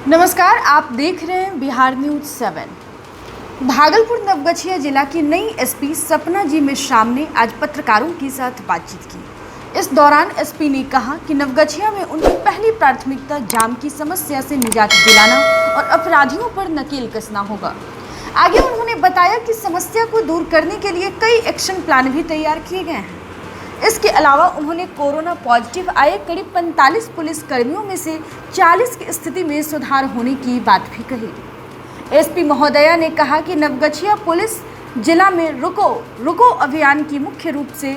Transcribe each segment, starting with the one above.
नमस्कार, आप देख रहे हैं बिहार न्यूज 7। भागलपुर नवगछिया जिला की नई एसपी सपना जी मिश्राम ने आज पत्रकारों के साथ बातचीत की। इस दौरान एसपी ने कहा कि नवगछिया में उनकी पहली प्राथमिकता जाम की समस्या से निजात दिलाना और अपराधियों पर नकेल कसना होगा। आगे उन्होंने बताया कि समस्या को दूर करने के लिए कई एक्शन प्लान भी तैयार किए गए हैं। इसके अलावा उन्होंने कोरोना पॉजिटिव आए करीब 45 पुलिस कर्मियों में से 40 की स्थिति में सुधार होने की बात भी कही। एसपी महोदया ने कहा कि नवगछिया पुलिस जिला में रुको अभियान की मुख्य रूप से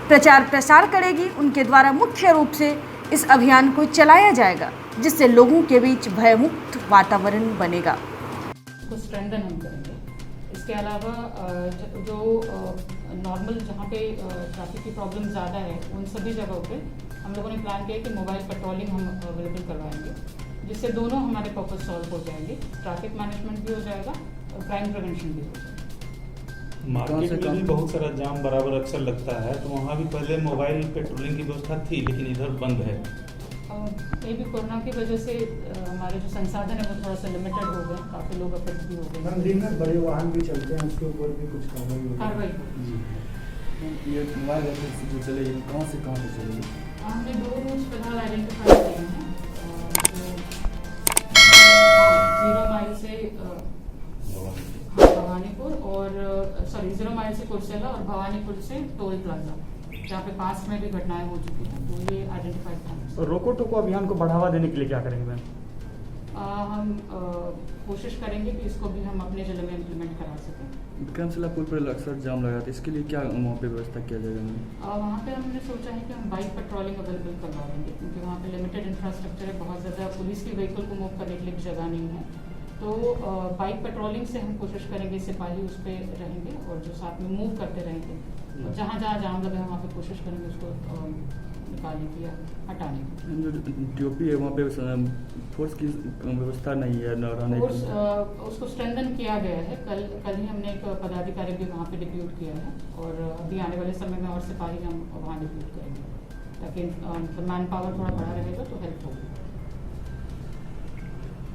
प्रचार प्रसार करेगी। उनके द्वारा मुख्य रूप से इस अभियान को चलाया जाएगा, जिससे लोगों के बीच भयमुक्त वातावरण बनेगा। उसको स्ट्रेंथन हम करेंगे। इसके अलावा जो नॉर्मल जहाँ पे ट्रैफिक की प्रॉब्लम ज़्यादा है उन सभी जगहों पे हम लोगों ने प्लान किया कि मोबाइल पेट्रोलिंग हम अवेलेबल करवाएंगे, जिससे दोनों हमारे पर्पस सॉल्व हो जाएंगे। ट्रैफिक मैनेजमेंट भी हो जाएगा और क्राइम प्रिवेंशन भी हो जाएगा। मार्केट में भी बहुत सारा जाम बराबर अक्सर लगता है, तो वहाँ भी पहले मोबाइल पेट्रोलिंग की व्यवस्था थी, लेकिन इधर बंद है। ये भी कोरोना की वजह से हमारे जो संसाधन है वो थोड़ा सा लिमिटेड हो गए, काफ़ी लोग अफेक्ट भी हो गए। दिन में बड़े वाहन भी चलते हैं, उसके ऊपर भी कुछ कार्रवाई ये मोबाइल जो चलेगी कहाँ से चलेगी? हमने 2 रूट्स फिलहाल आइडेंटिफाई किए हैं, जो 0 माइल से भवानीपुर और 0 माइल से कुर्सेला और भवानीपुर से टोल प्लाजा, जहाँ पे पास में भी घटनाएं हो चुकी हैं, तो ये आइडेंटिफाइड था। रोको टोको अभियान को बढ़ावा देने के लिए क्या करेंगे मैम? हम कोशिश करेंगे कि इसको भी हम अपने जिले में इम्प्लीमेंट करा सकें। विक्रमशिला पुल पर अक्सर जाम लगा था, इसके लिए क्या वहाँ पे व्यवस्था किया जाएगा मैम? वहाँ पे हमने सोचा है कि हम बाइक पेट्रोलिंग अवेलेबल करवा देंगे, क्योंकि वहाँ पे लिमिटेड इंफ्रास्ट्रक्चर है, बहुत ज़्यादा पुलिस की व्हीकल को मूव करने के लिए जगह नहीं है। तो बाइक पेट्रोलिंग से हम कोशिश करेंगे, सिपाही उस पर रहेंगे और जो साथ में मूव करते रहेंगे, और जहाँ जहाँ जाम लगे वहाँ पे कोशिश करेंगे उसको निकालने की या हटाने की। जो डीओपी है वहाँ पे फोर्स की व्यवस्था नहीं है न रहने की, उसको स्ट्रेंथन किया गया है। कल ही हमने एक पदाधिकारी भी वहाँ पे डिप्यूट किया है, और अभी आने वाले समय में और सिपाही हम वहाँ डिप्यूट करेंगे, ताकि मैन पावर थोड़ा बड़ा रहेगा तो हेल्प होगी।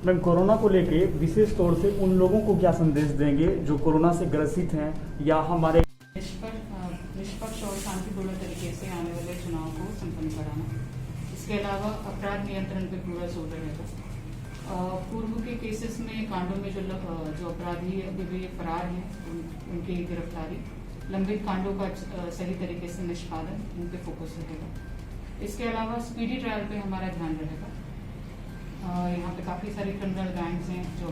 मैम, कोरोना को लेके विशेष तौर से उन लोगों को क्या संदेश देंगे जो कोरोना से ग्रसित हैं या हमारे निष्पक्ष और शांतिपूर्ण तरीके से आने वाले चुनाव को संपन्न कराना। इसके अलावा अपराध नियंत्रण पर पूरा जोर रहेगा। पूर्व के केसेस में कांडों में जो अपराधी अभी भी फरार हैं उनकी गिरफ्तारी, लंबित कांडों का सही तरीके से निष्पादन, इन पे फोकस रहेगा। इसके अलावा स्पीडी ट्रायल पे हमारा ध्यान रहेगा। यहाँ पे काफ़ी सारे क्रिमिनल गैंग्स हैं जो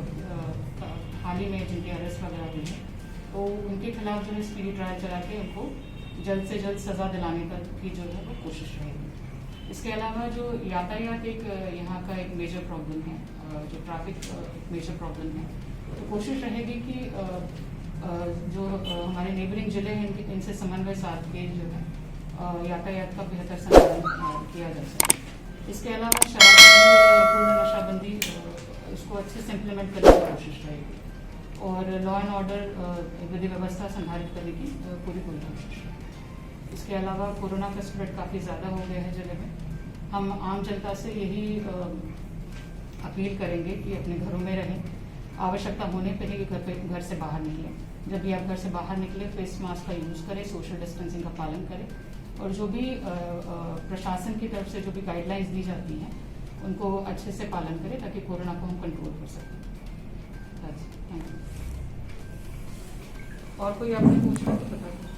हाल ही में जिनके अरेस्ट वगैरह हुई है, तो उनके खिलाफ जो है स्पीडी ट्रायल चला के उनको जल्द से जल्द सज़ा दिलाने की जो है वो कोशिश रहेगी। इसके अलावा जो यातायात एक यहाँ का एक मेजर प्रॉब्लम है, जो ट्रैफिक एक मेजर प्रॉब्लम है, तो कोशिश रहेगी कि जो हमारे नेबरिंग जिले हैं इनसे समन्वय साध के जो है यातायात का बेहतर संचालन किया जा सके। इसके अलावा पूर्ण नशाबंदी इसको अच्छे से इम्प्लीमेंट करने की कोशिश रहेगी, और लॉ एंड ऑर्डर विधि व्यवस्था संधारित करने की पूरी कोशिश है। इसके अलावा कोरोना का स्प्रेड काफ़ी ज़्यादा हो गया है जिले में। हम आम जनता से यही अपील करेंगे कि अपने घरों में रहें, आवश्यकता होने पर ही घर से बाहर निकलें। जब भी आप घर से बाहर निकलें फेस मास्क का यूज़ करें, सोशल डिस्टेंसिंग का पालन करें, और जो भी प्रशासन की तरफ से जो भी गाइडलाइंस दी जाती हैं उनको अच्छे से पालन करें, ताकि कोरोना को हम कंट्रोल कर सकें। Thank you. और कोई आपने पूछना तो बता दो।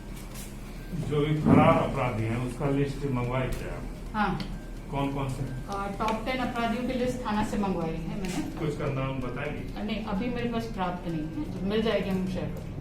जो भी फरार अपराधी हैं उसका लिस्ट मंगवाई क्या? हाँ, कौन कौन से? टॉप 10 अपराधियों की लिस्ट थाना से मंगवाई है मैंने। कुछ का नाम बताएंगे? नहीं, अभी मेरे पास प्राप्त नहीं है, जब मिल जाएगी हम शेयर करेंगे।